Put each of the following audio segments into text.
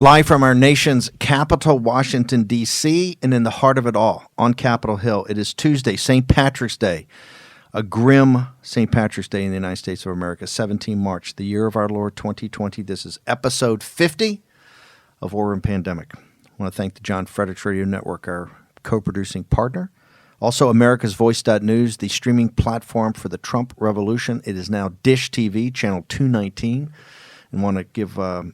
Live from our nation's capital, Washington, D.C., and in the heart of it all, on Capitol Hill. It is Tuesday, St. Patrick's Day, a grim St. Patrick's Day in the United States of America, 17 March, the year of our Lord 2020. This is episode 50 of War Room Pandemic. I want to thank the John Fredericks Radio Network, our co-producing partner. Also, America's Voice.News, the streaming platform for the Trump revolution. It is now Dish TV, channel 219. And want to give a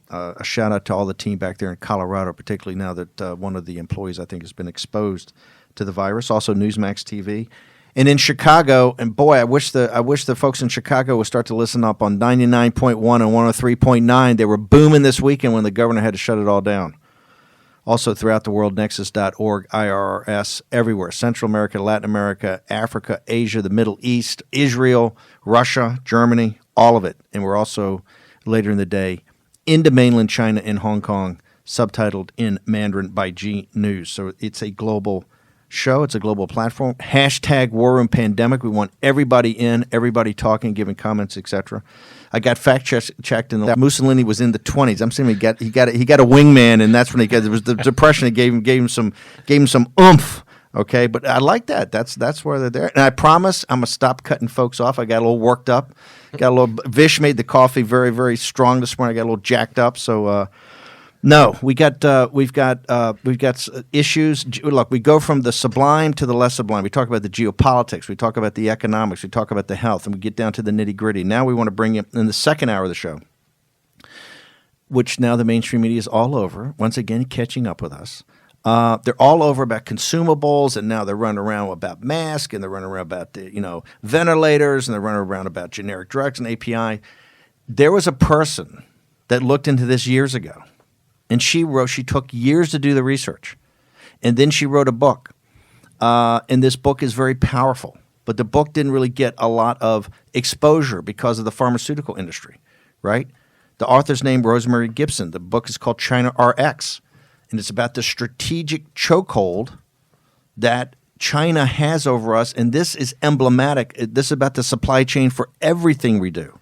shout out to all the team back there in Colorado, particularly now that one of the employees, I think, has been exposed to the virus. Also, Newsmax TV. And in Chicago, and boy, I wish the folks in Chicago would start to listen up on 99.1 and 103.9. They were booming this weekend when the governor had to shut it all down. Also, throughout the world, nexus.org, IRRS, everywhere. Central America, Latin America, Africa, Asia, the Middle East, Israel, Russia, Germany, all of it. And we're also, later in the day, into mainland China and Hong Kong, subtitled in Mandarin by G News. So it's a global show. It's a global platform. Hashtag War Room Pandemic. We want everybody in, everybody talking, giving comments, etc. I got fact checked in that Mussolini was in the 20s. I'm saying he got a wingman, and that's when it was the depression that gave him some oomph. Okay, but I like that. That's where they're there. And I promise I'm gonna stop cutting folks off. I got a little worked up. Vish made the coffee very, very strong this morning. I got a little jacked up. So no, we've got issues. Look, we go from the sublime to the less sublime. We talk about the geopolitics. We talk about the economics. We talk about the health, and we get down to the nitty gritty. Now we want to bring in the second hour of the show, which now the mainstream media is all over. Once again, catching up with us. They're all over about consumables, and now they're running around about masks, and they're running around about ventilators, and they're running around about generic drugs and API. There was a person that looked into this years ago, and she took years to do the research, and then she wrote a book, and this book is very powerful, but the book didn't really get a lot of exposure because of the pharmaceutical industry, right? The author's name, Rosemary Gibson. The book is called China RX. And it's about the strategic chokehold that China has over us. And this is emblematic. This is about the supply chain for everything we do.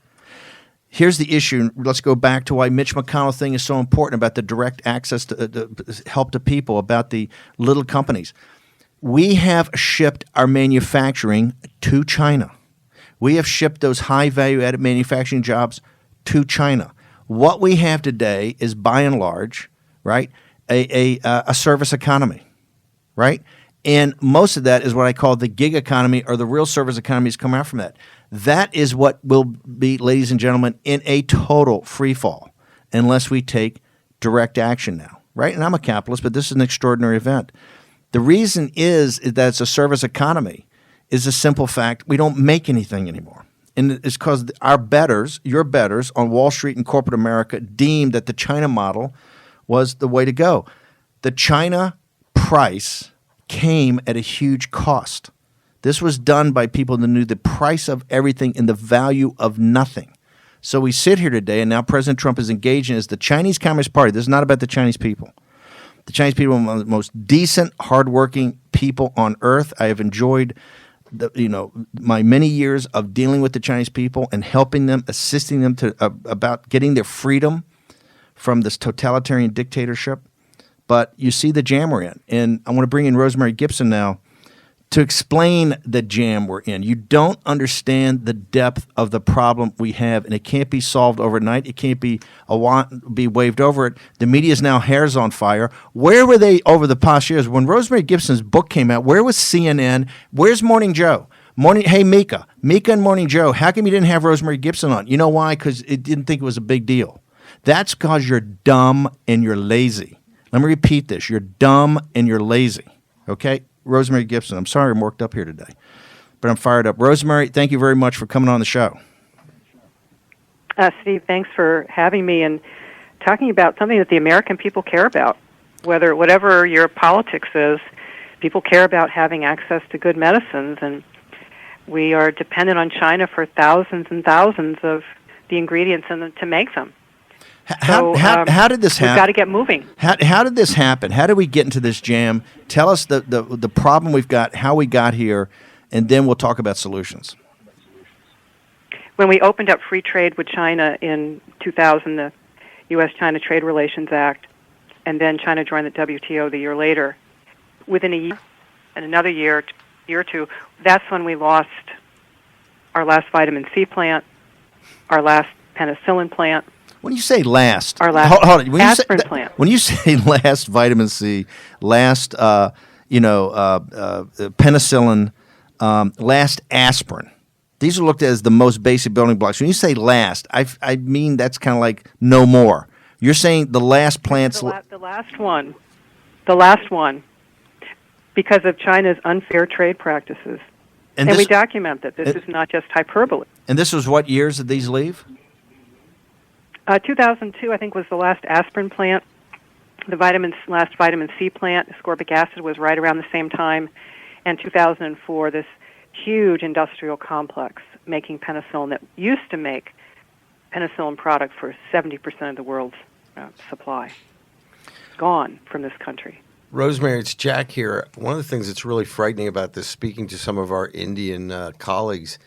Here's the issue. Let's go back to why Mitch McConnell thing is so important about the direct access to help to people, about the little companies. We have shipped our manufacturing to China. We have shipped those high value-added manufacturing jobs to China. What we have today is, by and large, right, a service economy, right? And most of that is what I call the gig economy, or the real service economies come out from that. That is what will be, ladies and gentlemen, in a total free fall unless we take direct action now, right? And I'm a capitalist, but this is an extraordinary event. The reason is that it's a service economy is a simple fact. We don't make anything anymore. And it's because our betters, your betters on Wall Street and corporate America deemed that the China model was the way to go. The China price came at a huge cost. This was done by people that knew the price of everything and the value of nothing. So we sit here today, and now President Trump is engaging as the Chinese Communist Party. This is not about the Chinese people. The Chinese people are one of the most decent, hardworking people on earth. I have enjoyed my many years of dealing with the Chinese people and helping them, assisting them about getting their freedom from this totalitarian dictatorship. But you see the jam we're in. And I want to bring in Rosemary Gibson now to explain the jam we're in. You don't understand the depth of the problem we have, and it can't be solved overnight. It can't be waved over it. The media's now hair's on fire. Where were they over the past years? When Rosemary Gibson's book came out, where was CNN? Where's Morning Joe? Hey, Mika and Morning Joe, how come you didn't have Rosemary Gibson on? You know why? Because it didn't think it was a big deal. That's because you're dumb and you're lazy. Let me repeat this. You're dumb and you're lazy. Okay? Rosemary Gibson. I'm sorry I'm worked up here today, but I'm fired up. Rosemary, thank you very much for coming on the show. Steve, thanks for having me and talking about something that the American people care about. Whatever your politics is, people care about having access to good medicines, and we are dependent on China for thousands and thousands of the ingredients to make them. How did this happen? We've got to get moving. How did this happen? How did we get into this jam? Tell us the problem we've got, how we got here, and then we'll talk about solutions. When we opened up free trade with China in 2000, the U.S.-China Trade Relations Act, and then China joined the WTO the year later. Within a year, and another year or two, that's when we lost our last vitamin C plant, our last penicillin plant. When you say last, our last hold on. aspirin plant. When you say last vitamin C, last penicillin, last aspirin, these are looked at as the most basic building blocks. When you say last, I mean that's kind of like no more. You're saying the last plants. The last one. The last one. Because of China's unfair trade practices. And we document that. This is not just hyperbole. And this was what years did these leave? 2002, I think, was the last aspirin plant. The last vitamin C plant, ascorbic acid, was right around the same time. And 2004, this huge industrial complex making penicillin that used to make penicillin product for 70% of the world's supply. Gone from this country. Rosemary, it's Jack here. One of the things that's really frightening about this, speaking to some of our Indian colleagues,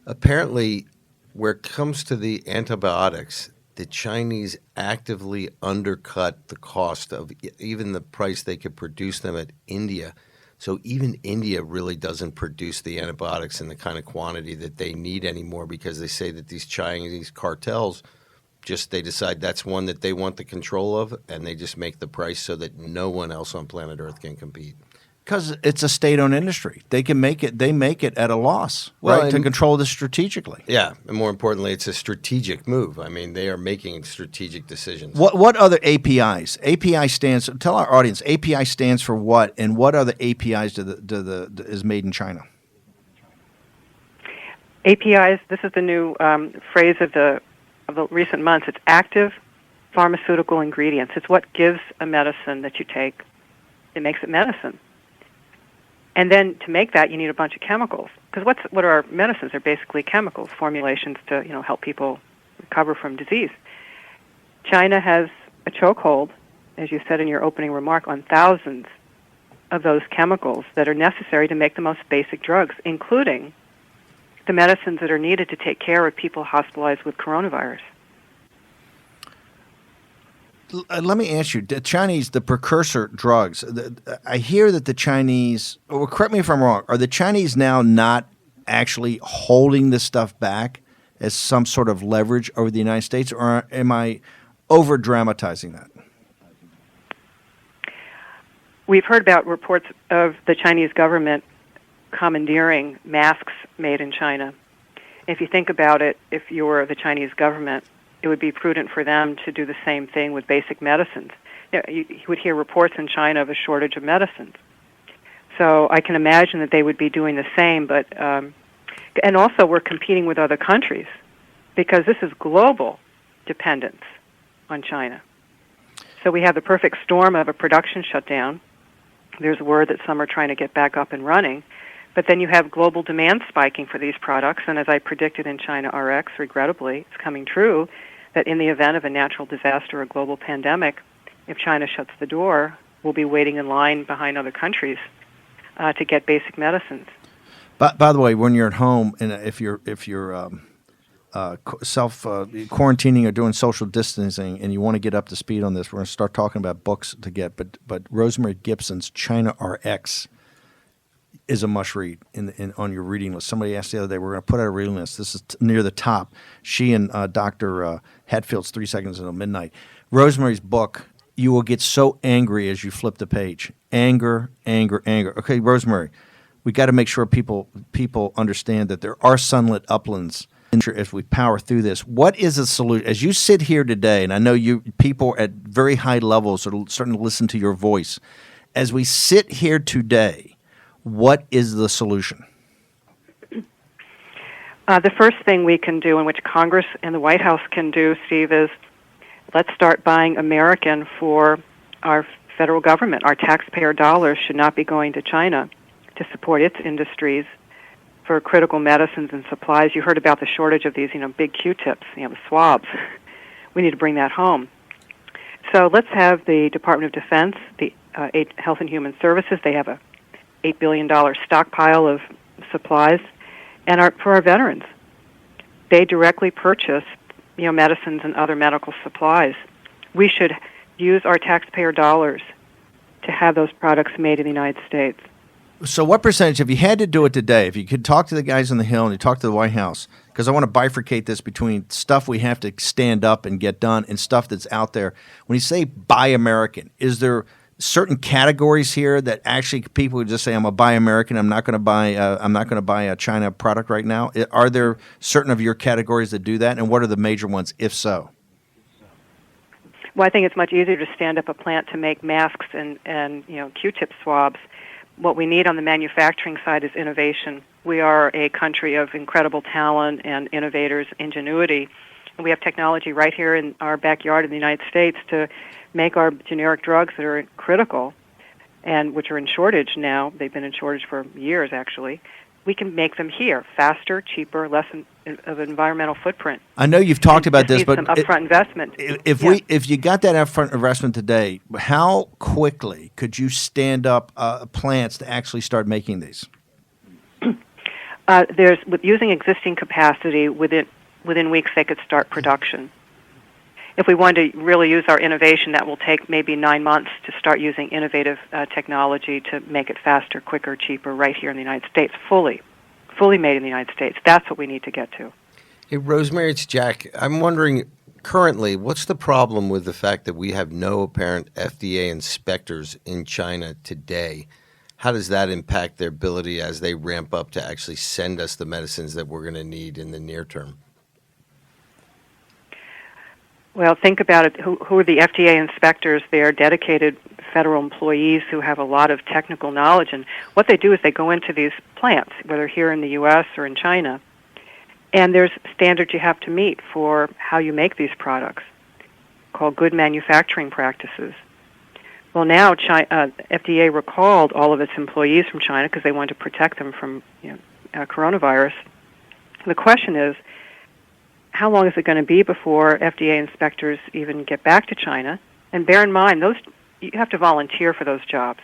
apparently where it comes to the antibiotics, the Chinese actively undercut the cost of even the price they could produce them at India. So even India really doesn't produce the antibiotics in the kind of quantity that they need anymore because they say that these Chinese cartels they decide that's one that they want the control of, and they just make the price so that no one else on planet Earth can compete. Because it's a state-owned industry. They can make it. They make it at a loss, right, to control this strategically. Yeah, and more importantly, it's a strategic move. I mean, they are making strategic decisions. What other APIs? API stands. Tell our audience. API stands for what, and what other APIs is made in China? APIs. This is the new phrase of the recent months. It's active pharmaceutical ingredients. It's what gives a medicine that you take. It makes it medicine. And then to make that, you need a bunch of chemicals. Because what are our medicines? They're basically chemicals, formulations to help people recover from disease. China has a chokehold, as you said in your opening remark, on thousands of those chemicals that are necessary to make the most basic drugs, including the medicines that are needed to take care of people hospitalized with coronavirus. Let me ask you, the precursor drugs, I hear that the Chinese, correct me if I'm wrong, are the Chinese now not actually holding this stuff back as some sort of leverage over the United States, or am I over-dramatizing that? We've heard about reports of the Chinese government commandeering masks made in China. If you think about it, if you were the Chinese government, it would be prudent for them to do the same thing with basic medicines. You would hear reports in China of a shortage of medicines. So I can imagine that they would be doing the same, but and also we're competing with other countries because this is global dependence on China. So we have the perfect storm of a production shutdown. There's word that some are trying to get back up and running. But then you have global demand spiking for these products, and as I predicted in China RX, regrettably, it's coming true, that in the event of a natural disaster or a global pandemic, if China shuts the door, we'll be waiting in line behind other countries to get basic medicines. By the way, when you're at home and if you're self quarantining or doing social distancing and you want to get up to speed on this, we're going to start talking about books to get. But Rosemary Gibson's China RX is a must read on your reading list. Somebody asked the other day, we're going to put out a reading list. This is near the top. She and Dr. Hatfield's 3 Seconds Until Midnight. Rosemary's book, you will get so angry as you flip the page. Anger, anger, anger. Okay, Rosemary, we got to make sure people understand that there are sunlit uplands as we power through this. What is the solution? As you sit here today, and I know people at very high levels are starting to listen to your voice. As we sit here today, what is the solution? The first thing we can do, and which Congress and the White House can do, Steve, is let's start buying American for our federal government. Our taxpayer dollars should not be going to China to support its industries for critical medicines and supplies. You heard about the shortage of these, big Q-tips, the swabs. We need to bring that home. So let's have the Department of Defense, the Health and Human Services. They have a $8 billion stockpile of supplies, and for our veterans, they directly purchase, medicines and other medical supplies. We should use our taxpayer dollars to have those products made in the United States. So what percentage, if you had to do it today, if you could talk to the guys on the Hill and you talk to the White House, because I want to bifurcate this between stuff we have to stand up and get done and stuff that's out there. When you say buy American, is there certain categories here that actually people would just say, I'm a buy American, I'm not going to buy a China product right now? Are there certain of your categories that do that, and what are the major ones, if so? Well, I think it's much easier to stand up a plant to make masks and Q-tip swabs. What we need on the manufacturing side is innovation. We are a country of incredible talent and innovators, ingenuity, and we have technology right here in our backyard in the United States to make our generic drugs that are critical and which are in shortage now. They've been in shortage for years, actually. We can make them here, faster, cheaper, less of an environmental footprint. I know you've talked about this, but some upfront investment. If you got that upfront investment today, how quickly could you stand up plants to actually start making these? Using existing capacity within weeks, they could start production. If we wanted to really use our innovation, that will take maybe 9 months to start using innovative technology to make it faster, quicker, cheaper, right here in the United States, fully made in the United States. That's what we need to get to. Hey, Rosemary, it's Jack. I'm wondering, currently, what's the problem with the fact that we have no apparent FDA inspectors in China today? How does that impact their ability as they ramp up to actually send us the medicines that we're going to need in the near term? Well, think about it. Who are the FDA inspectors? They are dedicated federal employees who have a lot of technical knowledge. And what they do is they go into these plants, whether here in the U.S. or in China, and there's standards you have to meet for how you make these products, called good manufacturing practices. Well, now FDA recalled all of its employees from China because they wanted to protect them from coronavirus. The question is, how long is it going to be before FDA inspectors even get back to China? And bear in mind, you have to volunteer for those jobs.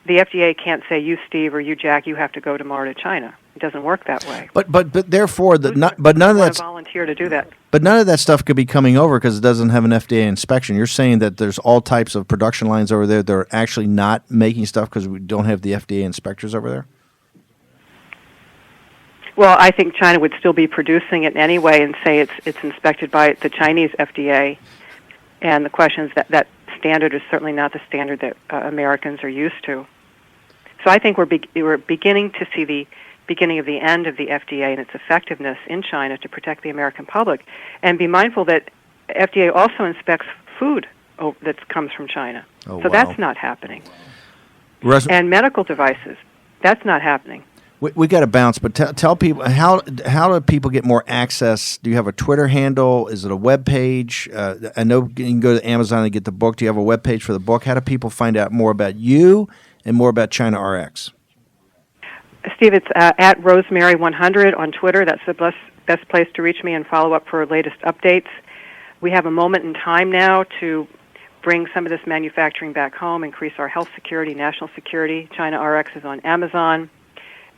The FDA can't say, you, Steve, or you, Jack, you have to go tomorrow to China. It doesn't work that way. But therefore, none of that volunteer to do that. But none of that stuff could be coming over because it doesn't have an FDA inspection. You're saying that there's all types of production lines over there that are actually not making stuff because we don't have the FDA inspectors over there? Well, I think China would still be producing it anyway and say it's inspected by the Chinese FDA. And the question is that standard is certainly not the standard that Americans are used to. So I think we're beginning to see the beginning of the end of the FDA and its effectiveness in China to protect the American public. And be mindful that FDA also inspects food that comes from China. Oh, so wow. that's not happening. And medical devices, that's not happening. We got to bounce, but tell people, how do people get more access? Do you have a Twitter handle? Is it a web page? I know you can go to Amazon and get the book. Do you have a web page for the book? How do people find out more about you and more about China RX? Steve, it's at Rosemary100 on Twitter. That's the best place to reach me and follow up for latest updates. We have a moment in time now to bring some of this manufacturing back home, increase our health security, national security. China RX is on Amazon,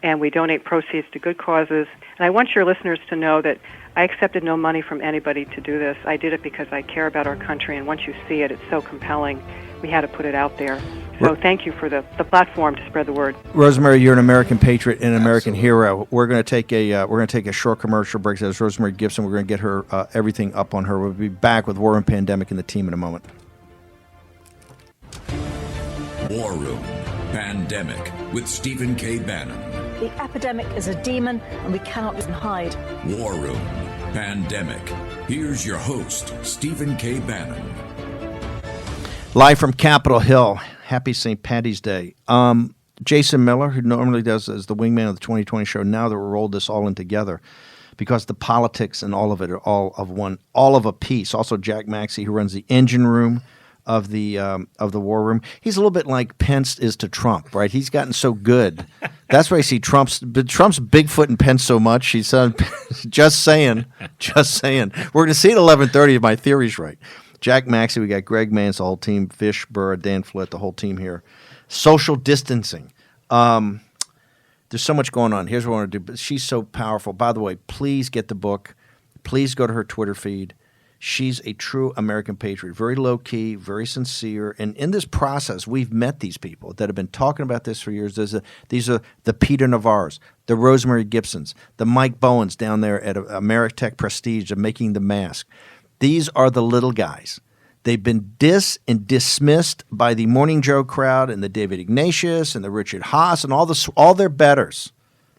and we donate proceeds to good causes. And I want your listeners to know that I accepted no money from anybody to do this. I did it because I care about our country, and once you see it, it's so compelling. We had to put it out there. So thank you for the platform to spread the word. Rosemary, you're an American patriot and an American hero. We're going to take a short commercial break. That is Rosemary Gibson. We're going to get her everything up on her. We'll be back with War and Pandemic and the team in a moment. War Room Pandemic with Stephen K. Bannon. The epidemic is a demon, and we cannot even hide. War Room Pandemic. Here's your host, Stephen K. Bannon. Live from Capitol Hill. Happy St. Paddy's Day. Jason Miller, who normally does as the wingman of the 2020 show, now that we rolled this all in together, because the politics and all of it are all of a piece. Also, Jack Maxey, who runs the engine room of the War Room. He's a little bit like Pence is to Trump, right? He's gotten so good. That's why I see Trump's Bigfoot and Pence so much. He's just saying. We're going to see at 11:30 if my theory's right. Jack Maxey, we got Greg Mans, the whole team, Fish, Burr, Dan Flitt, the whole team here. Social distancing. There's so much going on. Here's what I want to do. But she's so powerful. By the way, please get the book. Please go to her Twitter feed. She's a true American patriot, very low key, very sincere. And in this process, we've met these people that have been talking about this for years. These are the Peter Navarres, the Rosemary Gibsons, the Mike Bowens down there at Ameritech Prestige of making the mask. These are the little guys. They've been dismissed by the Morning Joe crowd and the David Ignatius and the Richard Haas and all their betters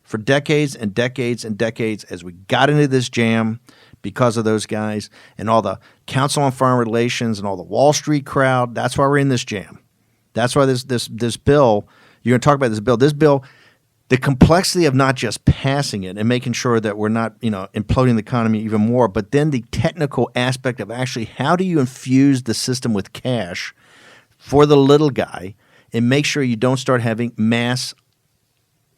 for decades and decades and decades as we got into this jam because of those guys and all the Council on Foreign Relations and all the Wall Street crowd. That's why we're in this jam. That's why this bill, you're going to talk about this bill, the complexity of not just passing it and making sure that we're not, imploding the economy even more, but then the technical aspect of actually how do you infuse the system with cash for the little guy and make sure you don't start having mass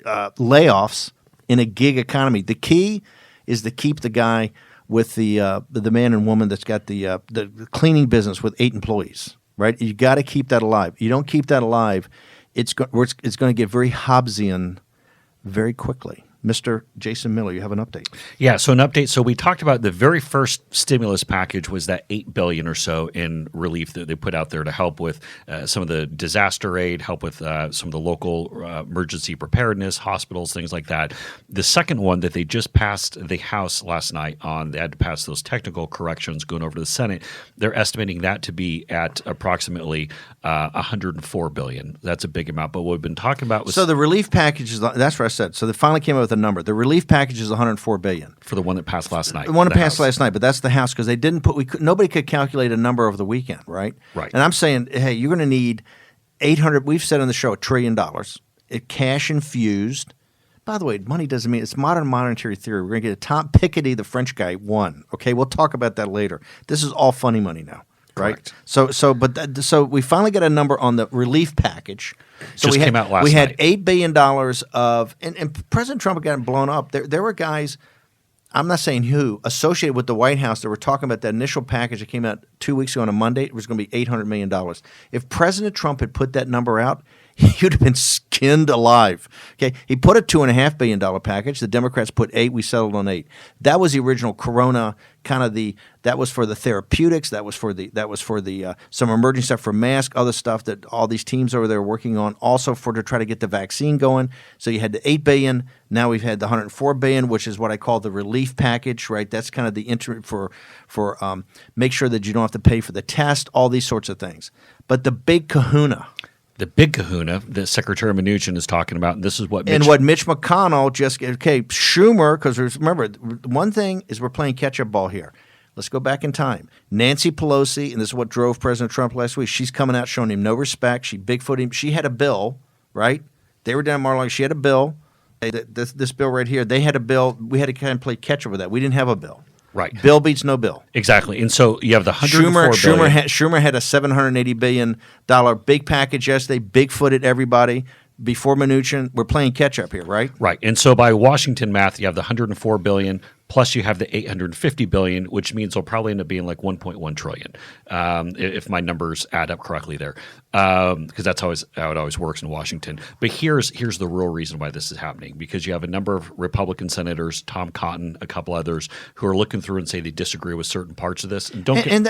layoffs in a gig economy. The key is to keep the guy with the man and woman that's got the cleaning business with 8 employees, right? You got to keep that alive. You don't keep that alive, it's going to get very Hobbesian very quickly. Mr. Jason Miller, you have an update. Yeah, so an update. So we talked about the very first stimulus package was that $8 billion or so in relief that they put out there to help with some of the disaster aid, help with some of the local emergency preparedness, hospitals, things like that. The second one that they just passed the House last night on, they had to pass those technical corrections going over to the Senate. They're estimating that to be at approximately $104 billion. That's a big amount. But what we've been talking about was— So the relief package is, that's what I said. So they finally came up with a number. The relief package is $104 billion. For the one that passed last night. The one that passed last night, but that's the House because they didn't put. Nobody could calculate a number over the weekend, right? Right. And I'm saying, hey, you're going to need 800. We've said on the show $1 trillion, cash infused. By the way, money doesn't mean it's modern monetary theory. We're going to get a Tom Piketty, the French guy, won. Okay, we'll talk about that later. This is all funny money now. Right. Correct. So we finally got a number on the relief package. So Just came out last night. We had $8 billion of, and President Trump had gotten blown up. There were guys, I'm not saying who, associated with the White House that were talking about that initial package that came out 2 weeks ago on a Monday. It was going to be $800 million. If President Trump had put that number out, you'd have been skinned alive. Okay, he put a $2.5 billion package. The Democrats put 8. We settled on 8. That was the original Corona kind of that was for the therapeutics. That was for the some emerging stuff for masks, other stuff that all these teams over there are working on. Also to try to get the vaccine going. So you had the $8 billion. Now we've had the $104 billion, which is what I call the relief package. Right, that's kind of the interim for make sure that you don't have to pay for the test. All these sorts of things. But the big kahuna. The big kahuna that Secretary Mnuchin is talking about, and this is what Mitch McConnell Schumer, because remember, one thing is we're playing catch-up ball here. Let's go back in time. Nancy Pelosi, and this is what drove President Trump last week, she's coming out showing him no respect. She bigfooted him. She had a bill, right? They were down Mar-a-Lago. She had a bill. This bill right here, they had a bill. We had to kind of play catch-up with that. We didn't have a bill. Right. Bill beats no bill. Exactly. And so you have the $104 billion. Schumer had a $780 billion big package yesterday, big-footed everybody. Before Mnuchin, we're playing catch-up here, right? Right. And so by Washington math, you have the $104 billion, plus you have the $850 billion, which means it'll probably end up being like $1.1 trillion, if my numbers add up correctly there, because that's how it always works in Washington. But here's the real reason why this is happening, because you have a number of Republican senators, Tom Cotton, a couple others, who are looking through and say they disagree with certain parts of this. And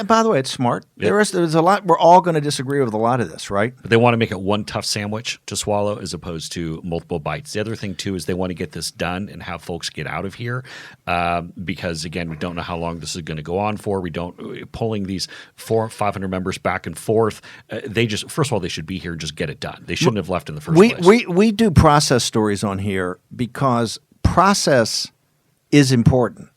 by the way, it's smart. Yep. There's a lot. We're all going to disagree with a lot of this, right? But they want to make it one tough sandwich to swallow as opposed to multiple bites. The other thing, too, is they want to get this done and have folks get out of here. Because, again, we don't know how long this is going to go on for. We don't polling these 500 members back and forth. First of all, they should be here and just get it done. They shouldn't have left in the first place. We do process stories on here because process is important.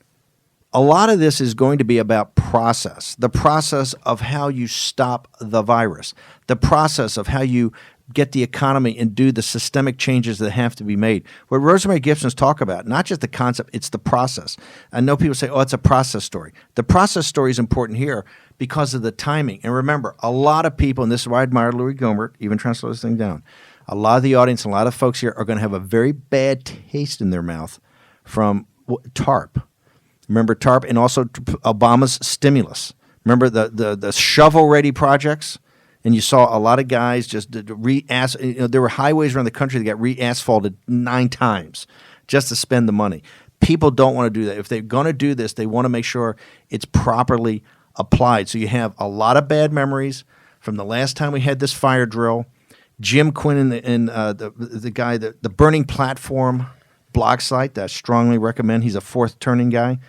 A lot of this is going to be about process, the process of how you stop the virus, the process of how you get the economy and do the systemic changes that have to be made. What Rosemary Gibson's talk about, not just the concept, it's the process. I know people say, oh, it's a process story. The process story is important here because of the timing. And remember, a lot of people, and this is why I admire Louis Gohmert, even trying to slow this thing down, a lot of the audience, a lot of folks here are going to have a very bad taste in their mouth from TARP. Remember TARP and also Obama's stimulus. Remember the shovel-ready projects? And you saw a lot of guys just there were highways around the country that got re-asphalted 9 times just to spend the money. People don't want to do that. If they're going to do this, they want to make sure it's properly applied. So you have a lot of bad memories from the last time we had this fire drill. Jim Quinn and the guy, the Burning Platform blog site that I strongly recommend. He's a fourth turning guy.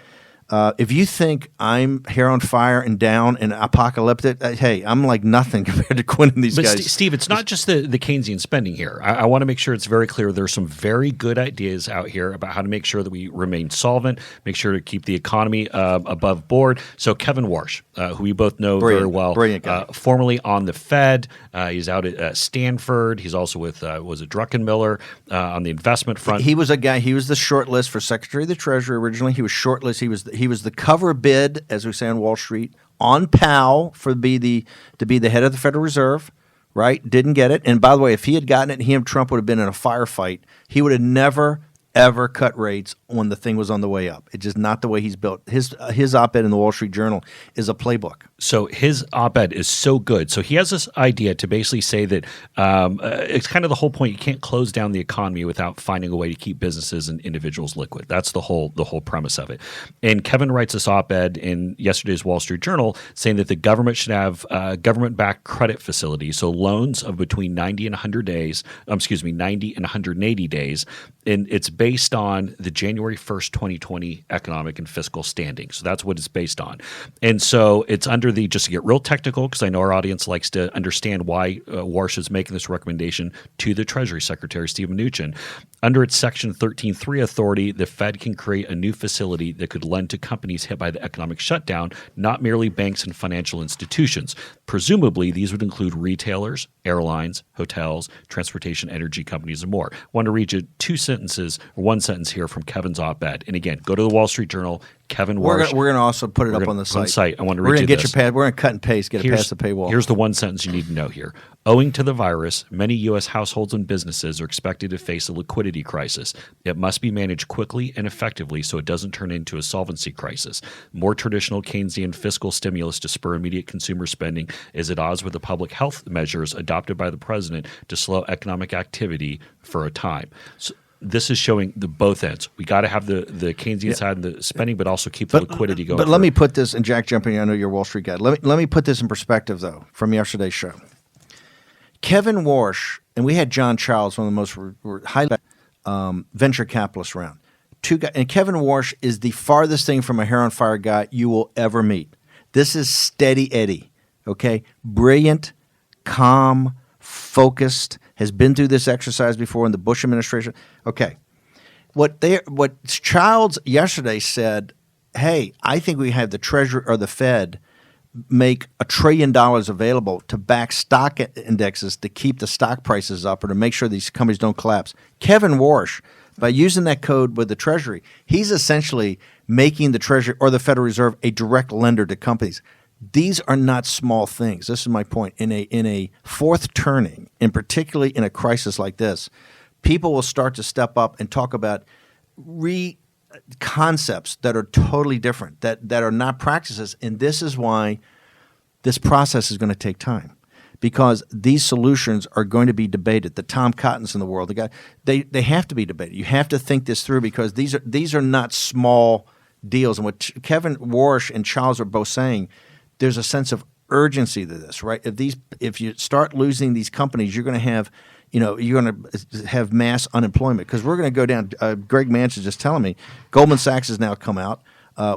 If you think I'm hair on fire and down and apocalyptic, hey, I'm like nothing compared to Quinn and these guys. But Steve, it's not just the Keynesian spending here. I want to make sure it's very clear. There's some very good ideas out here about how to make sure that we remain solvent, make sure to keep the economy above board. So Kevin Warsh, who we both know very well, brilliant guy. Formerly on the Fed, he's out at Stanford. He's also with was it Druckenmiller on the investment front. He was a guy. He was the short list for Secretary of the Treasury originally. He was short list. He was the cover bid, as we say on Wall Street, on Powell to be the head of the Federal Reserve, right? Didn't get it. And by the way, if he had gotten it, he and Trump would have been in a firefight. He would have never, ever cut rates when the thing was on the way up. It's just not the way he's built. His op-ed in the Wall Street Journal is a playbook. So his op-ed is so good. So he has this idea to basically say that it's kind of the whole point. You can't close down the economy without finding a way to keep businesses and individuals liquid. That's the whole premise of it. And Kevin writes this op-ed in yesterday's Wall Street Journal saying that the government should have government-backed credit facilities, so loans of between 90 and 180 days. And it's based on the January 1st, 2020 economic and fiscal standing. So that's what it's based on. And so it's under just to get real technical, because I know our audience likes to understand why Warsh is making this recommendation to the Treasury Secretary, Steven Mnuchin. Under its Section 13.3 authority, the Fed can create a new facility that could lend to companies hit by the economic shutdown, not merely banks and financial institutions. Presumably, these would include retailers, airlines, hotels, transportation, energy companies, and more. I want to read you one sentence here from Kevin's op-ed. And again, go to the Wall Street Journal, Kevin Warsh. We're going to also put it up on the site. I want to read you this. We're going to cut and paste, get it past the paywall. Here's the one sentence you need to know here. Owing to the virus, many U.S. households and businesses are expected to face a liquidity crisis. It must be managed quickly and effectively so it doesn't turn into a solvency crisis. More traditional Keynesian fiscal stimulus to spur immediate consumer spending is at odds with the public health measures adopted by the president to slow economic activity for a time. So, this is showing the both ends. We got to have the Keynesian side and the spending, but also keep the liquidity going. But let me put this, and Jack, jumping in, I know you're a Wall Street guy. Let me put this in perspective, though, from yesterday's show. Kevin Warsh, and we had John Charles, one of the most high venture capitalists around. And Kevin Warsh is the farthest thing from a hair on fire guy you will ever meet. This is steady Eddie, okay? Brilliant, calm, focused, has been through this exercise before in the Bush administration. Okay. What Childs yesterday said, hey, I think we have the Treasury or the Fed make $1 trillion available to back stock indexes to keep the stock prices up or to make sure these companies don't collapse. Kevin Warsh, by using that code with the Treasury, he's essentially making the Treasury or the Federal Reserve a direct lender to companies. These are not small things. This is my point. In a fourth turning, and particularly in a crisis like this, people will start to step up and talk about concepts that are totally different, that are not practices. And this is why this process is going to take time, because these solutions are going to be debated. The Tom Cottons in the world, they have to be debated. You have to think this through, because these are not small deals. And what Kevin Warsh and Charles are both saying, there's a sense of urgency to this, right? If you start losing these companies, you're going to have mass unemployment, because we're going to go down. Greg Manch is just telling me Goldman Sachs has now come out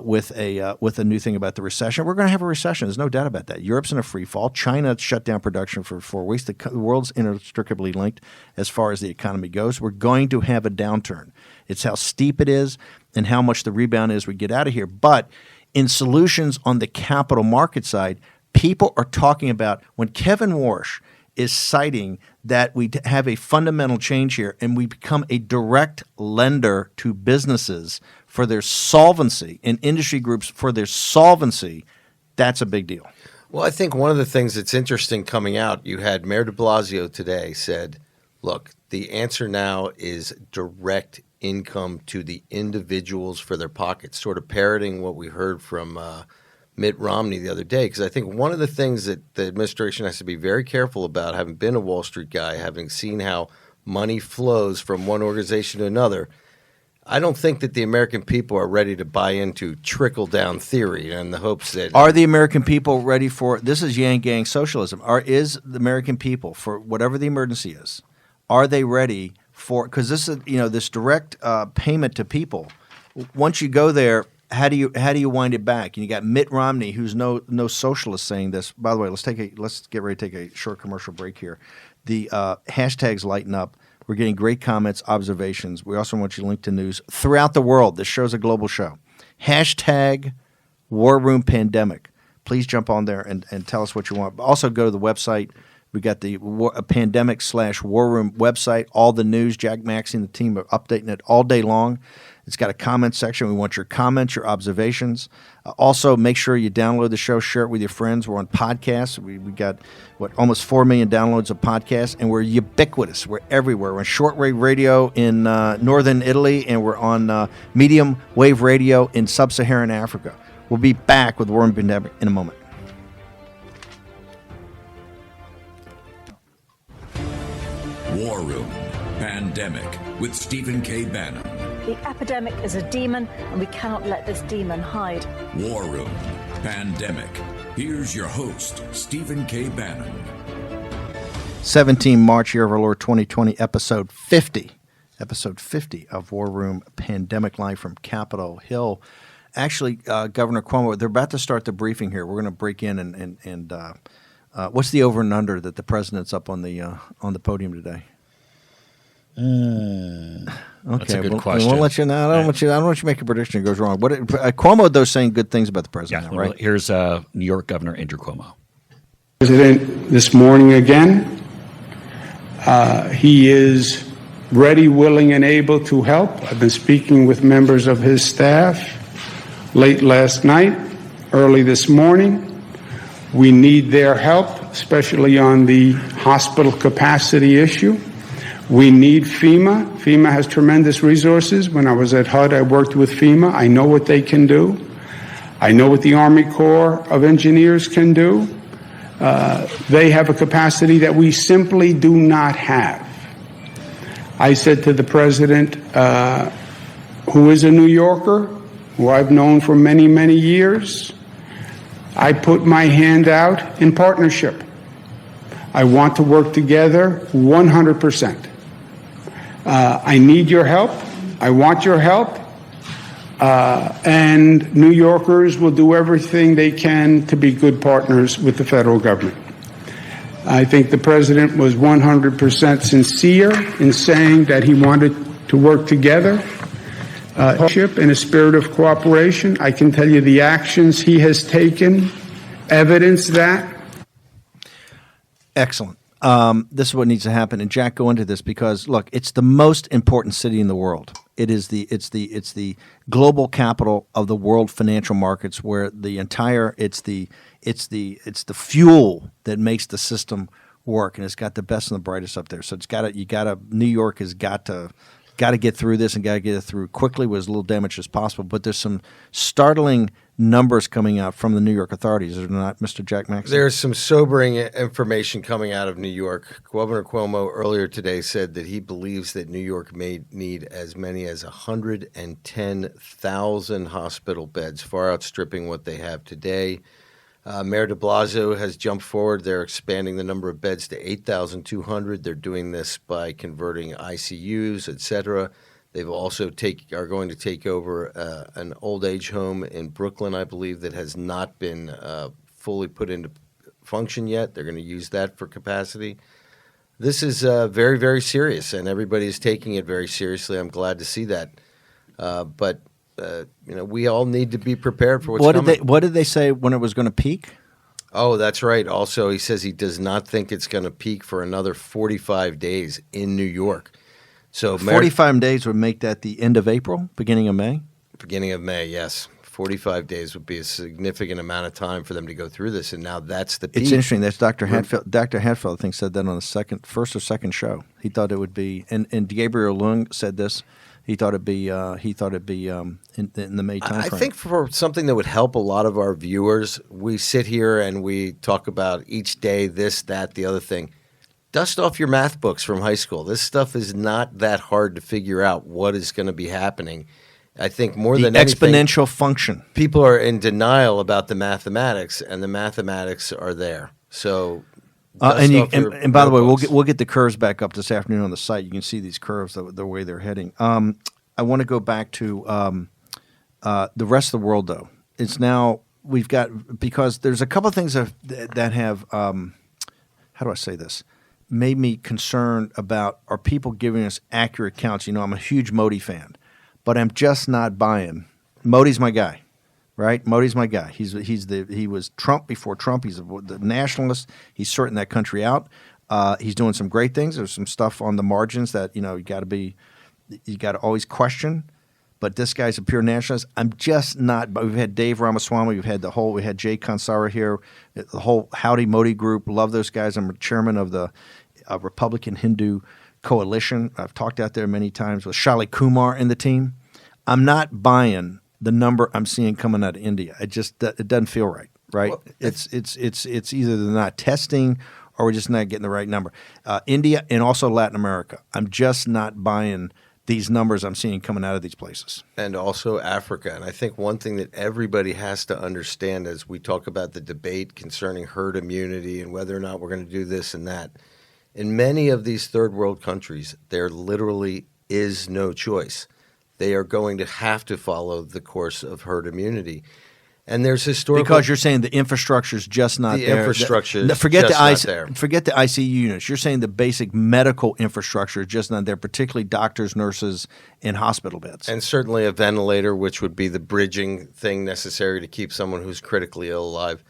with a new thing about the recession. We're going to have a recession. There's no doubt about that. Europe's in a free fall. China shut down production for 4 weeks. The world's inextricably linked as far as the economy goes. We're going to have a downturn. It's how steep it is and how much the rebound is we get out of here. But in solutions on the capital market side, people are talking about, when Kevin Warsh is citing that we have a fundamental change here and we become a direct lender to businesses for their solvency and industry groups for their solvency, that's a big deal. Well, I think one of the things that's interesting coming out, you had Mayor de Blasio today said, look, the answer now is direct income to the individuals for their pockets, sort of parroting what we heard from Mitt Romney the other day. Because I think one of the things that the administration has to be very careful about, having been a Wall Street guy, having seen how money flows from one organization to another, I don't think that the American people are ready to buy into trickle-down theory in the hopes that... Are the American people ready for – this is yang-gang socialism. Is the American people, for whatever the emergency is, are they ready for – because this is this direct payment to people. Once you go there, how do you wind it back? And you got Mitt Romney, who's no socialist, saying this. By the way, let's get ready to take a short commercial break here. The hashtags lighten up. We're getting great comments, observations. We also want you to link to news throughout the world. This show's a global show. Hashtag War Room Pandemic. Please jump on there and tell us what you want. Also go to the website. We got the pandemic/War Room website. All the news. Jack Maxey and the team are updating it all day long. It's got a comment section. We want your comments, your observations. Also, make sure you download the show, share it with your friends. We're on podcasts. We got, almost 4 million downloads of podcasts, and we're ubiquitous. We're everywhere. We're on shortwave radio in northern Italy, and we're on medium wave radio in sub-Saharan Africa. We'll be back with War Room Pandemic in a moment. War Room Pandemic with Stephen K. Bannon. The epidemic is a demon, and we cannot let this demon hide. War Room Pandemic. Here's your host, Stephen K. Bannon. 17 March, year of our Lord 2020, episode 50. Episode 50 of War Room Pandemic Live from Capitol Hill. Actually, Governor Cuomo, they're about to start the briefing here. We're going to break in and what's the over and under that the president's up on the podium today? Okay, that's a good question. We won't let you know. I don't want you to make a prediction that goes wrong. Cuomo, though, saying good things about the president, Yeah, right? well, here's New York Governor Andrew Cuomo. President this morning again. He is ready, willing, and able to help. I've been speaking with members of his staff late last night, early this morning. We need their help, especially on the hospital capacity issue. We need FEMA. FEMA has tremendous resources. When I was at HUD, I worked with FEMA. I know what they can do. I know what the Army Corps of Engineers can do. They have a capacity that we simply do not have. I said to the president, who is a New Yorker, who I've known for many, many years, I put my hand out in partnership. I want to work together 100%. I need your help. I want your help. And New Yorkers will do everything they can to be good partners with the federal government. I think the president was 100% sincere in saying that he wanted to work together in a spirit of cooperation. I can tell you the actions he has taken evidence that. Excellent. This is what needs to happen, and Jack, go into this because look, it's the most important city in the world. It's the global capital of the world financial markets, where it's the fuel that makes the system work, and it's got the best and the brightest up there. So New York has got to get through this and got to get it through quickly with as little damage as possible. But there's some startling numbers coming out from the New York authorities, is there not, Mr. Jack Maxey? There's some sobering information coming out of New York. Governor Cuomo earlier today said that he believes that New York may need as many as 110,000 hospital beds, far outstripping what they have today. Mayor de Blasio has jumped forward. They're expanding the number of beds to 8,200. They're doing this by converting ICUs, et cetera. They've also are going to take over an old age home in Brooklyn, I believe, that has not been fully put into function yet. They're going to use that for capacity. This is very, very serious, and everybody is taking it very seriously. I'm glad to see that. But we all need to be prepared for what's coming. What did they say when it was going to peak? Oh, that's right. Also, he says he does not think it's going to peak for another 45 days in New York. So 45 days would make that the end of April, beginning of May? Beginning of May, yes. 45 days would be a significant amount of time for them to go through this, and now that's the peak. It's interesting. That's Dr. Hatfield. Dr. Hatfield, I think, said that on the first or second show. He thought it would be, and Gabriel Lung said this. He thought it'd be in the May timeframe. I think for something that would help a lot of our viewers, we sit here and we talk about each day this, that, the other thing. dust off your math books from high school. This stuff is not that hard to figure out what is going to be happening. I think more than anything, exponential function. people are in denial about the mathematics, and the mathematics are there. So, And by the way, we'll get the curves back up this afternoon on the site. You can see these curves, the way they're heading. I want to go back to the rest of the world, though. It's now we've got, because there's a couple of things that have how do I say this? Made me concerned about, are people giving us accurate counts? You know, I'm a huge Modi fan, but I'm just not buying. Modi's my guy, right? Modi's my guy. He was Trump before Trump. He's the nationalist. He's sorting that country out. He's doing some great things. There's some stuff on the margins that, you know, you got to always question. But this guy's a pure nationalist. I'm just not. We've had Dave Ramaswamy. We had Jay Kansara here. The whole Howdy Modi group. Love those guys. I'm chairman of the Republican Hindu Coalition. I've talked out there many times with Shali Kumar and the team. I'm not buying the number I'm seeing coming out of India. It doesn't feel right. Right? Well, it's either they're not testing or we're just not getting the right number. India and also Latin America. I'm just not buying these numbers I'm seeing coming out of these places. And also Africa. And I think one thing that everybody has to understand as we talk about the debate concerning herd immunity and whether or not we're going to do this and that, in many of these third world countries, there literally is no choice. They are going to have to follow the course of herd immunity. And there's historical, because you're saying the infrastructure is just not there. The infrastructure is forget just not there. Forget the ICU units. You're saying the basic medical infrastructure is just not there, particularly doctors, nurses, and hospital beds. And certainly a ventilator, which would be the bridging thing necessary to keep someone who's critically ill alive.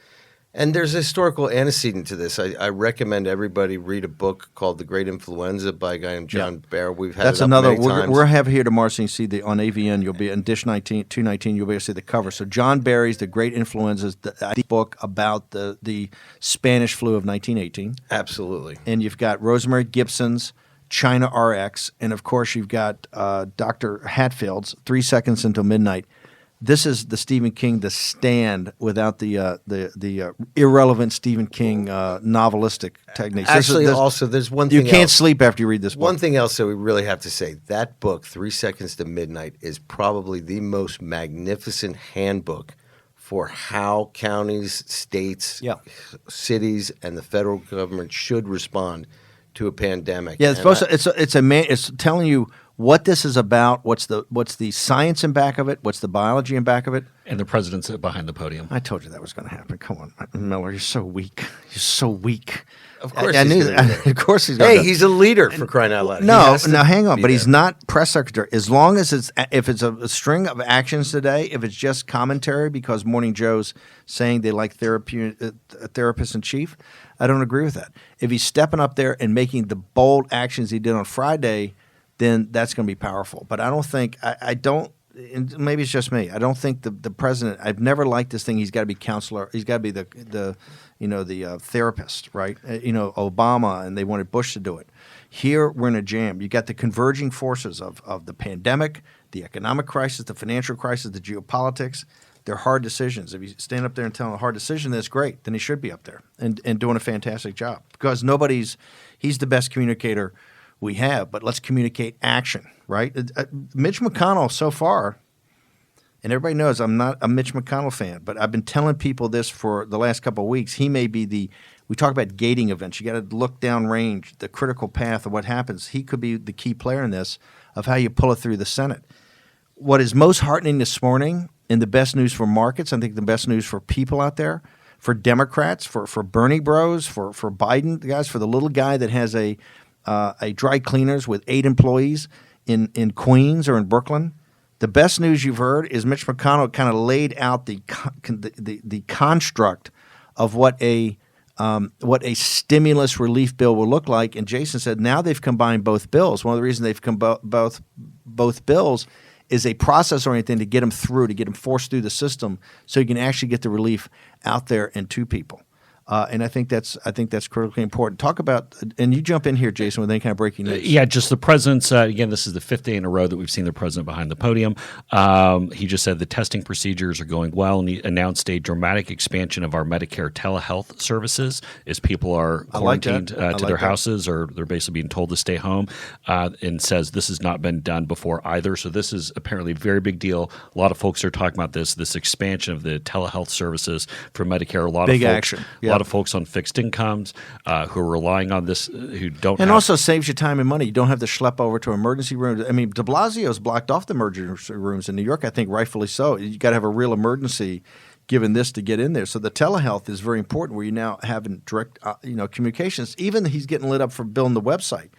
And there's a historical antecedent to this. I recommend everybody read a book called The Great Influenza by a guy named John Barrow. We've had that's it up another. many times. We're have here tomorrow, so you see on AVN. You'll be in Dish 219. You'll be able to see the cover. So John Barry's The Great Influenza is the book about the Spanish flu of 1918. Absolutely. And you've got Rosemary Gibson's China RX, and of course you've got Dr. Hatfield's 3 Seconds Until Midnight. This is the Stephen King, The Stand, without the irrelevant Stephen King novelistic techniques. Actually, there's one thing you can't else. sleep after you read this book. One thing else that we really have to say, that book, 3 Seconds to Midnight, is probably the most magnificent handbook for how counties, states, cities, and the federal government should respond to a pandemic. Yeah, it's telling you what this is about, what's the science in back of it, what's the biology in back of it. And the president's behind the podium. I told you that was going to happen. Come on, Miller, you're so weak. You're so weak. Of course, I knew that. Of course he's going to. Hey, he's a leader, for crying out loud. No, hang on. But he's not press secretary. As long as if it's a string of actions today, if it's just commentary because Morning Joe's saying they like a therapist in chief, I don't agree with that. If he's stepping up there and making the bold actions he did on Friday, then that's going to be powerful. But I don't think I don't. And maybe it's just me. I don't think the president. I've never liked this thing. He's got to be counselor. He's got to be the therapist, right? Obama, and they wanted Bush to do it. Here we're in a jam. You got the converging forces of the pandemic, the economic crisis, the financial crisis, the geopolitics. They're hard decisions. If you stand up there and tell him a hard decision, that's great. Then he should be up there and doing a fantastic job because he's the best communicator we have, but let's communicate action, right? Mitch McConnell so far, and everybody knows I'm not a Mitch McConnell fan, but I've been telling people this for the last couple of weeks. He may be we talk about gating events. You got to look downrange, the critical path of what happens. He could be the key player in this of how you pull it through the Senate. What is most heartening this morning and the best news for markets, I think the best news for people out there, for Democrats, for Bernie bros, for Biden guys, for the little guy that has a dry cleaners with 8 employees in Queens or in Brooklyn. The best news you've heard is Mitch McConnell kind of laid out the construct of what a stimulus relief bill will look like. And Jason said now they've combined both bills. One of the reasons they've combined both bills is a process-oriented thing to get them through, to get them forced through the system so you can actually get the relief out there and to people. And I think that's critically important. Talk about, and you jump in here, Jason, with any kind of breaking news. Yeah, just the president's, again, this is the fifth day in a row that we've seen the president behind the podium. He just said the testing procedures are going well, and he announced a dramatic expansion of our Medicare telehealth services as people are quarantined to their houses, or they're basically being told to stay home, and says this has not been done before either. So this is apparently a very big deal. A lot of folks are talking about this expansion of the telehealth services for Medicare. A lot big of folks, action. A lot of folks on fixed incomes who are relying on this, who don't. And also saves you time and money. You don't have to schlep over to emergency rooms. I mean, de Blasio's blocked off the emergency rooms in New York, I think rightfully so. You got to have a real emergency given this to get in there. So the telehealth is very important, where you now having direct communications. Even he's getting lit up for building the website.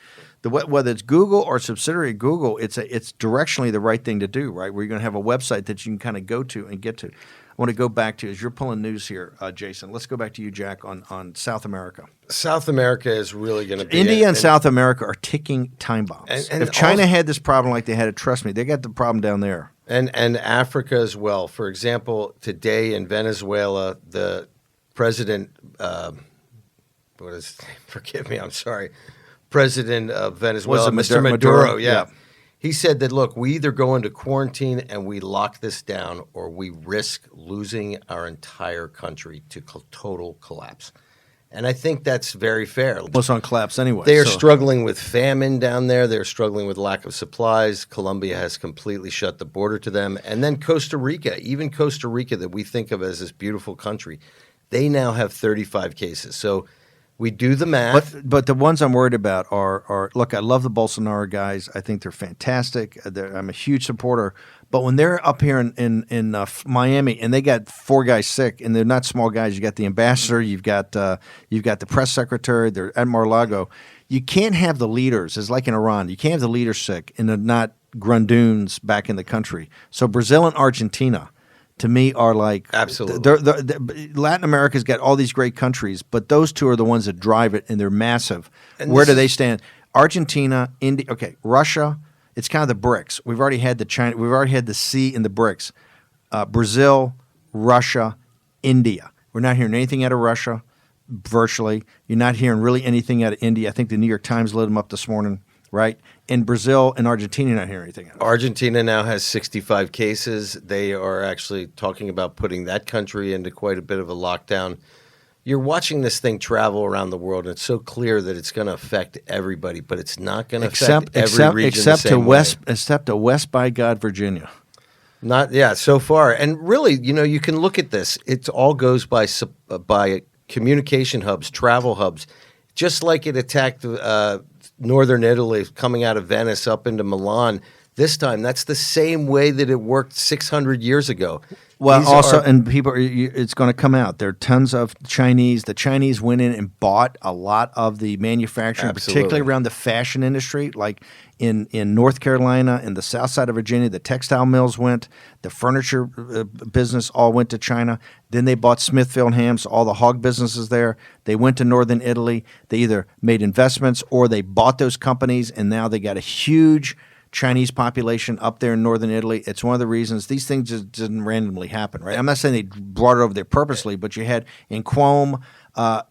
Whether it's Google or subsidiary Google, it's directionally the right thing to do, right? Where you're going to have a website that you can kind of go to and get to. I want to go back to, as you're pulling news here, Jason, let's go back to you, Jack, on South America. South America is really going to be... India and South America are ticking time bombs. And if China had this problem like they had it, trust me, they got the problem down there. And Africa as well. For example, today in Venezuela, the president... forgive me, I'm sorry. President of Venezuela, Mr. Maduro, yeah. He said that, look, we either go into quarantine and we lock this down, or we risk losing our entire country to total collapse. And I think that's very fair. What's on collapse anyway? They are struggling with famine down there. They're struggling with lack of supplies. Colombia has completely shut the border to them. And then Costa Rica, even Costa Rica that we think of as this beautiful country, they now have 35 cases. So we do the math. But the ones I'm worried about are look, I love the Bolsonaro guys. I think they're fantastic. I'm a huge supporter. But when they're up here in Miami and they got 4 guys sick, and they're not small guys, you got the ambassador, you've got the press secretary, they're at Mar-a-Lago. You can't have the leaders. It's like in Iran. You can't have the leaders sick and they're not grundoons back in the country. So Brazil and Argentina, to me, are like absolutely. Latin America's got all these great countries, but those two are the ones that drive it, and they're massive. And where do they stand? Argentina, India, okay, Russia. It's kind of the BRICS. We've already had the China. We've already had the C in the BRICS. Brazil, Russia, India. We're not hearing anything out of Russia, virtually. You're not hearing really anything out of India. I think the New York Times lit them up this morning, right? In Brazil and Argentina, not hearing anything out of it. Argentina now has 65 cases. They are actually talking about putting that country into quite a bit of a lockdown. You're watching this thing travel around the world, and it's so clear that it's going to affect everybody, but it's not going to affect every region the same way. Except to West by God, Virginia. So far. And really, you can look at this. It all goes by communication hubs, travel hubs, just like it attacked northern Italy, coming out of Venice up into Milan. This time, that's the same way that it worked 600 years ago. Well, it's going to come out. There are tons of Chinese. The Chinese went in and bought a lot of the manufacturing, particularly around the fashion industry, like in North Carolina and the south side of Virginia. The textile mills went. The furniture business all went to China. Then they bought Smithfield Hams, all the hog businesses there. They went to northern Italy. They either made investments or they bought those companies, and now they got a huge Chinese population up there in northern Italy. It's one of the reasons these things just didn't randomly happen, right? I'm not saying they brought it over there purposely, but you had in Qom,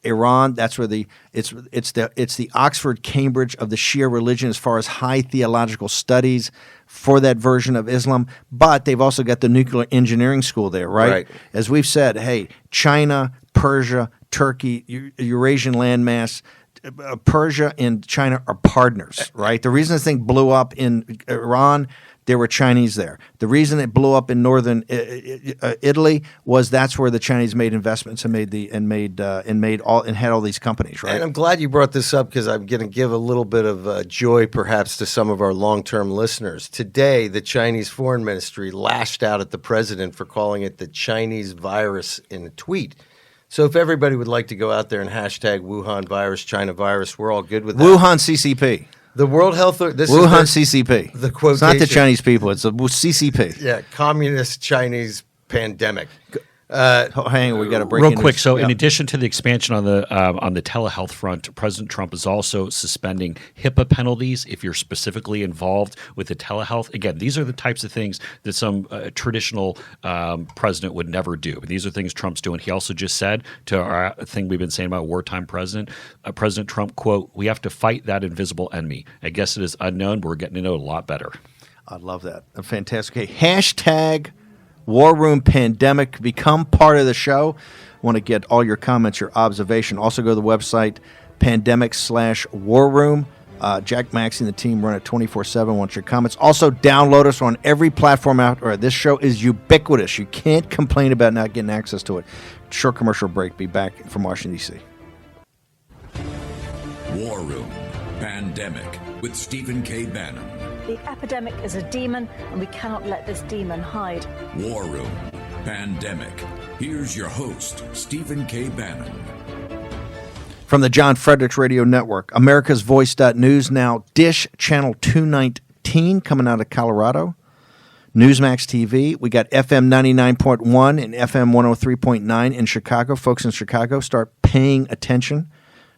Iran. That's where it's the Oxford Cambridge of the Shia religion as far as high theological studies for that version of Islam. But they've also got the nuclear engineering school there, right? As we've said, hey, China, Persia, Turkey, Eurasian landmass. Persia and China are partners, right? The reason this thing blew up in Iran, there were Chinese there. The reason it blew up in northern Italy was that's where the Chinese made investments and had all these companies, right? And I'm glad you brought this up, because I'm going to give a little bit of joy, perhaps, to some of our long-term listeners. Today, the Chinese Foreign Ministry lashed out at the president for calling it the Chinese virus in a tweet. So if everybody would like to go out there and hashtag Wuhan virus, China virus, we're all good with that. Wuhan CCP. The World Health CCP. The quotation. It's not the Chinese people. It's the CCP. Yeah, communist Chinese pandemic. Hang on, we got to break Real quick. news. So, Yeah. in addition to the expansion on the telehealth front, President Trump is also suspending HIPAA penalties if you're specifically involved with the telehealth. Again, these are the types of things that some traditional president would never do. But these are things Trump's doing. He also just said to our thing we've been saying about wartime president, President Trump, quote, "We have to fight that invisible enemy. I guess it is unknown, but we're getting to know it a lot better." I love that. Fantastic. Okay, hashtag War Room Pandemic. Become part of the show. Want to get all your comments, your observation. Also go to the website, pandemic/War Room. Jack Maxey and the team run it 24/7. Want your comments. Also download us on every platform out there. This show is ubiquitous. You can't complain about not getting access to it. Short commercial break. Be back from Washington, D.C. War Room Pandemic with Stephen K. Bannon. The epidemic is a demon, and we cannot let this demon hide. War Room Pandemic. Here's your host, Stephen K. Bannon. From the John Fredericks Radio Network, America's Voice.News, now Dish Channel 219 coming out of Colorado. Newsmax TV. We got FM 99.1 and FM 103.9 in Chicago. Folks in Chicago, start paying attention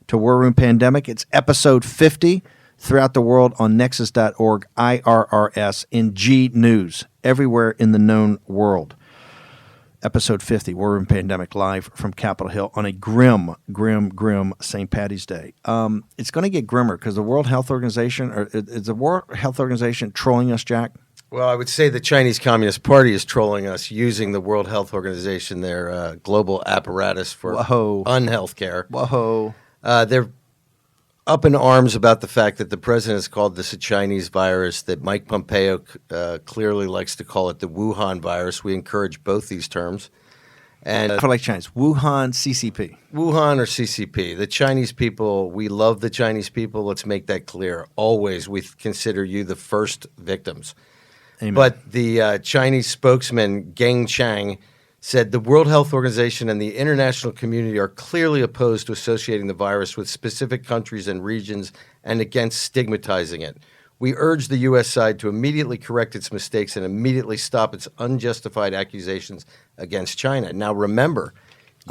to War Room Pandemic. It's episode 50 throughout the world on Nexus.org, IRRS, in G News, everywhere in the known world. Episode 50, War Room Pandemic, live from Capitol Hill on a grim St. Patty's Day. It's going to get grimmer because the World Health Organization, or is the World Health Organization trolling us, Jack? Well, I would say the Chinese Communist Party is trolling us using the World Health Organization, their global apparatus for unhealth care. Whoa. They're up in arms about the fact that the president has called this a Chinese virus, that Mike Pompeo clearly likes to call it the Wuhan virus. We encourage both these terms. And I like Chinese. Wuhan, CCP. Wuhan or CCP. The Chinese people, we love the Chinese people. Let's make that clear. Always, we consider you the first victims. Amen. But the Chinese spokesman, Geng Chang, said the World Health Organization and the international community are clearly opposed to associating the virus with specific countries and regions and against stigmatizing it. We urge the U.S. side to immediately correct its mistakes and immediately stop its unjustified accusations against China. Now, remember,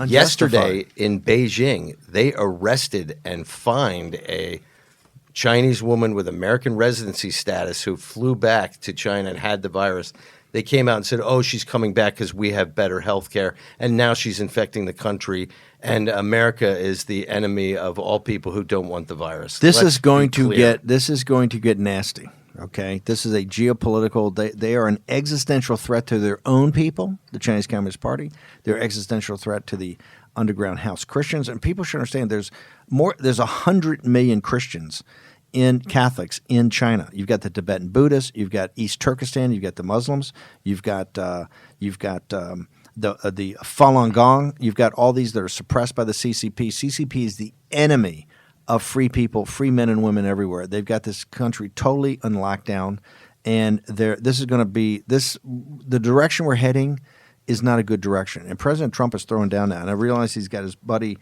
yesterday in Beijing, they arrested and fined a Chinese woman with American residency status who flew back to China and had the virus. They came out and said, oh, she's coming back because we have better health care, and now she's infecting the country, and America is the enemy of all people who don't want the virus. This is going to get nasty. Okay, this is a geopolitical. They are an existential threat to their own people, the Chinese Communist Party. They're an existential threat to the underground house Christians, and people should understand there's 100 million Christians in Catholics in China. You've got the Tibetan Buddhists, you've got East Turkestan, you've got the Muslims, you've got the Falun Gong, you've got all these that are suppressed by the CCP. CCP is the enemy of free people, free men and women everywhere. They've got this country totally on lockdown, and this is going to be the direction we're heading is not a good direction. And President Trump is throwing down now. And I realize he's got his buddy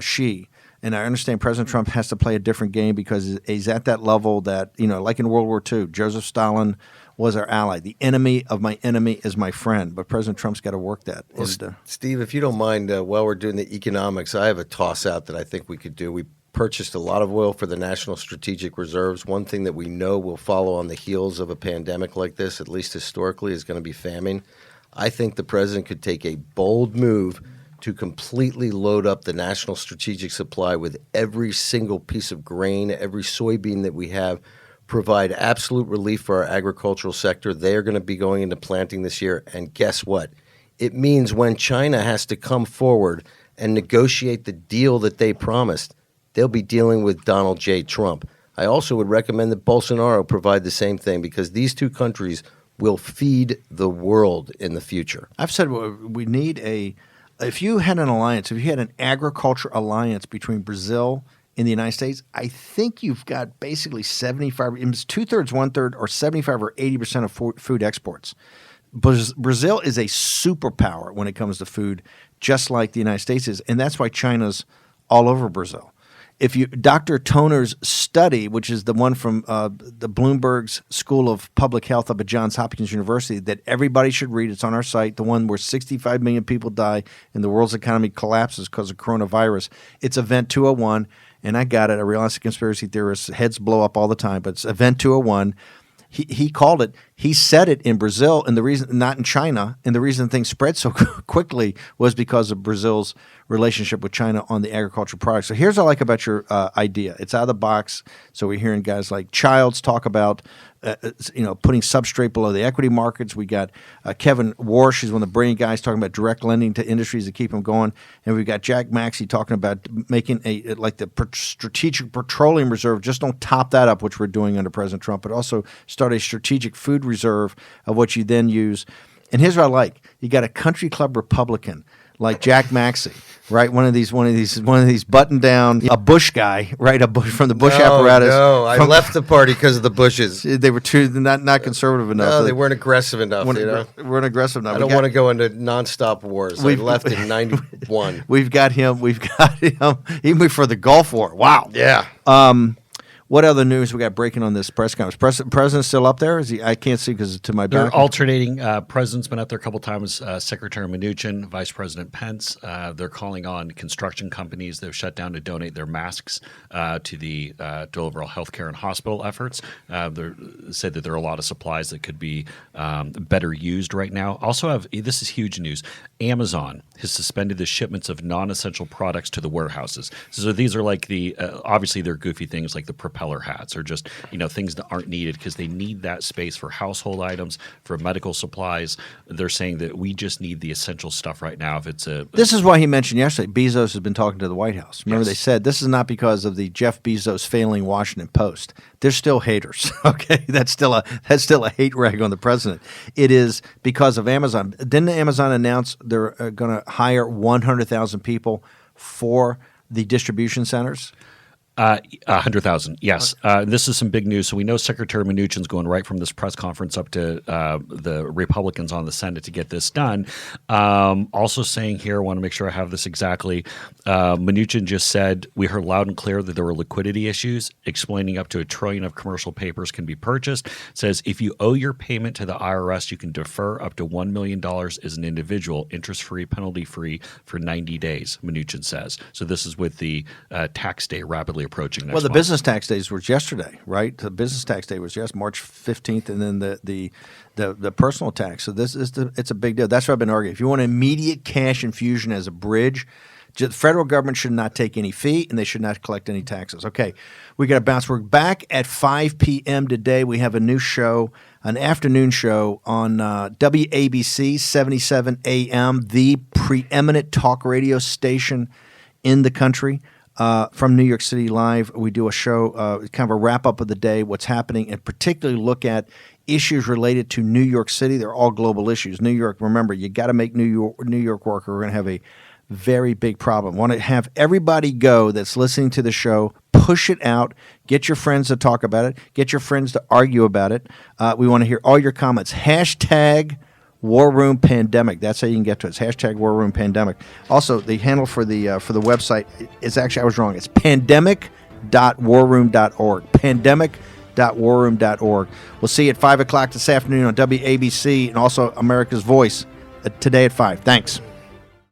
Xi. And I understand President Trump has to play a different game because he's at that level that, like in World War II, Joseph Stalin was our ally. The enemy of my enemy is my friend. But President Trump's got to work that. Well, Steve, if you don't mind, while we're doing the economics, I have a toss-out that I think we could do. We purchased a lot of oil for the National Strategic Reserves. One thing that we know will follow on the heels of a pandemic like this, at least historically, is going to be famine. I think the president could take a bold move to completely load up the national strategic supply with every single piece of grain, every soybean that we have, provide absolute relief for our agricultural sector. They are going to be going into planting this year. And guess what? It means when China has to come forward and negotiate the deal that they promised, they'll be dealing with Donald J. Trump. I also would recommend that Bolsonaro provide the same thing because these two countries will feed the world in the future. I've said we need if you had an alliance, if you had an agriculture alliance between Brazil and the United States, I think you've got basically 75, it's 2/3, 1/3, or 75 or 80% of food exports. Brazil is a superpower when it comes to food, just like the United States is, and that's why China's all over Brazil. if you Dr. Toner's study, which is the one from the Bloomberg's School of Public Health up at Johns Hopkins University, that everybody should read. It's on our site. The one where 65 million people die and the world's economy collapses because of coronavirus. It's Event 201, and I got it. I realize the conspiracy theorists' heads blow up all the time, but it's Event 201. He called it. He said it in Brazil, and the reason, not in China, and the reason things spread so quickly was because of Brazil's relationship with China on the agricultural products. So here's what I like about your idea. It's out of the box. So we're hearing guys like Childs talk about putting substrate below the equity markets. We got Kevin Warsh, who's one of the brilliant guys, talking about direct lending to industries to keep them going. And we've got Jack Maxey talking about making the strategic petroleum reserve. Just don't top that up, which we're doing under President Trump, but also start a strategic food reserve of what you then use. And here's what I like: you got a country club Republican like Jack Maxey, right? One of these button down, a Bush guy, right? A Bush from the Bush apparatus. No, I left the party because of the Bushes. They were not conservative enough. No, they weren't aggressive enough. Weren't aggressive enough. I don't want to go into nonstop wars. I left in '91. We've got him even before the Gulf War. Wow. Yeah. What other news we got breaking on this press conference? President's still up there? Is he? I can't see because it's to my back. They're alternating. President's been up there a couple times. Secretary Mnuchin, Vice President Pence. They're calling on construction companies that have shut down to donate their masks to the to overall healthcare and hospital efforts. They said that there are a lot of supplies that could be better used right now. Also, this is huge news. Amazon has suspended the shipments of non-essential products to the warehouses. So these are like obviously they're goofy things like the propeller hats or just things that aren't needed because they need that space for household items, for medical supplies. They're saying that we just need the essential stuff right now. This is why he mentioned yesterday Bezos has been talking to the White House. Remember, They said this is not because of the Jeff Bezos failing Washington Post. They're still haters. Okay, that's still a hate rag on the president. It is because of Amazon. Didn't Amazon announce they're going to hire 100,000 people for the distribution centers? 100,000, yes. This is some big news. So we know Secretary Mnuchin's going right from this press conference up to the Republicans on the Senate to get this done. Also saying here, I want to make sure I have this exactly, Mnuchin just said, we heard loud and clear that there were liquidity issues, explaining up to $1 trillion of commercial papers can be purchased. Says if you owe your payment to the IRS, you can defer up to $1 million as an individual, interest-free, penalty-free for 90 days, Mnuchin says. So this is with the tax day rapidly approaching next month. month. Business tax days were yesterday, right? The business tax day was March 15th, and then the personal tax. So it's a big deal. That's what I've been arguing. If you want immediate cash infusion as a bridge, the federal government should not take any fee, and they should not collect any taxes. Okay, we got to bounce. We're back at 5 p.m. today. We have a new show, an afternoon show on WABC 77 AM, the preeminent talk radio station in the country. From New York City Live, we do a show, kind of a wrap-up of the day, what's happening, and particularly look at issues related to New York City. They're all global issues. New York, remember, you got to make New York work, or we're going to have a very big problem. Want to have everybody go that's listening to the show, push it out, get your friends to talk about it, get your friends to argue about it. We want to hear all your comments. # War Room Pandemic. That's how you can get to us. # War Room Pandemic. Also, the handle for the website is actually, I was wrong. It's pandemic.warroom.org. Pandemic.warroom.org. We'll see you at 5 o'clock this afternoon on WABC and also America's Voice today at 5. Thanks.